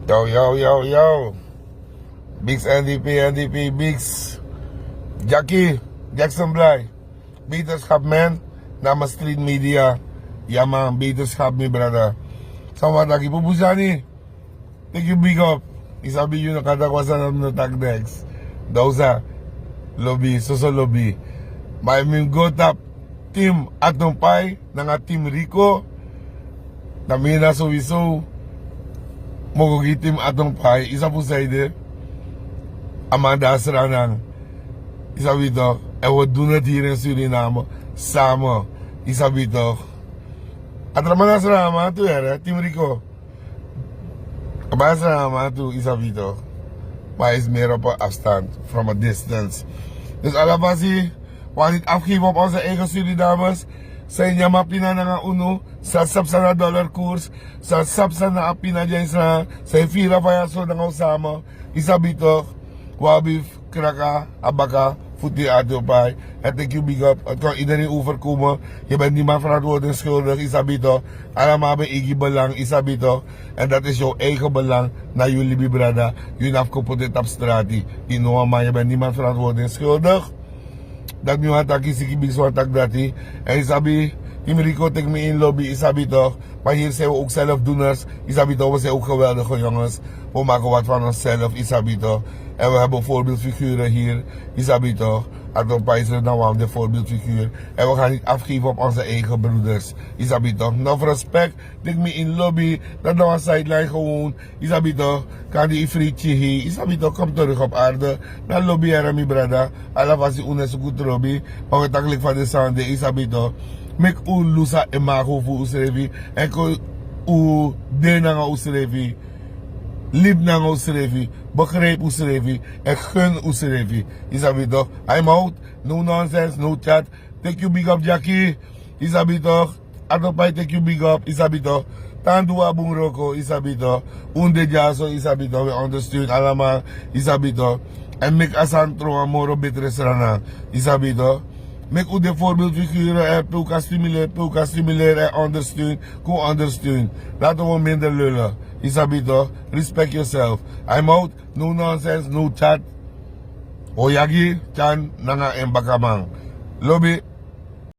Yo, yo, yo, yo. Bigs NDP, Bigs. Jackie, Jackson Bly. Beterschap, man. Nama street media. Ja, man, beterschap, mi brother. Sama lagi po busani. Thank you, big up. Isabi yun nakadakwasan namin ng tag next. Dausa. Lobby, soso lobby. May ming go top team atong pay nga team Rico. Namina so mogogitim atong pay. Isa po sa ide. Amanda Asranang. Isa bito. Ewa dunat hier in Suriname. Samen. Isa bito. At Ramana Asrama tu era. Team Rico. Kabasa naman tu isa bito. Maar is meer op een afstand. From a distance. Dus alabasi. Want het afgeven op onze eigen Surinamers. Zijn jammer pina na nga uno. Sa sapsa na dollar koers. Sa sapsa na apina dyan sa. Sa fira pa yan so na nga usama. Isa bito. Wabif, kraka, abaka, voetie atopay. En thank you big up. Het kan iedereen overkomen. Je bent niemand verantwoordelijk schuldig. Isabito. Allemaal hebben eigen belang. Isabito. En dat is jouw eigen belang. Naar jullie bibrada. Jullie afkopen dit op straat. Maar je bent niemand verantwoordelijk schuldig. Dat nu had ik is big zo tak dati. En isabi. Imerico tek me in lobby. Isabito. Maar hier zijn we ook zelfdoeners. Isabito, we zijn ook geweldige jongens. We maken wat van onszelf. Isabito. En we hebben voorbeeldfiguren hier. Isabito. Atopay is nou de voorbeeldfiguur. En we gaan niet afgeven op onze eigen broeders. Isabito. Nou, respect. Tek me in lobby. Dat nou een sideline gewoon. Isabito. Kan die frietje hier. Isabito, kom terug op aarde. Na lobby era mi brada. Alla was die unes goed lobby. Maar we takelijk van de Sunday. Isabito. Mek u lusa imago voor usrevi. En ko u dena nga usrevi. Lib na nga usrevi. Begrijp usrevi. En gun usrevi. Isabito. I'm out. No nonsense. No chat. Take you big up Jackie. Isabito. Atopay take you big up. Isabito. Tandua bung roko. Isabito. Unde jaso. Isabito. We understood. Alama. Isabito. En mek asantro amoro betres rana. Isabito. Mek u de voorbeeldfiguren en pulka stimuleren en ondersteun. Kom ondersteun. Laten we minder lullen. Isabito, respect yourself. I'm out. No nonsense, no chat. Oyagi, chan, nanga en bakamang. Lobby.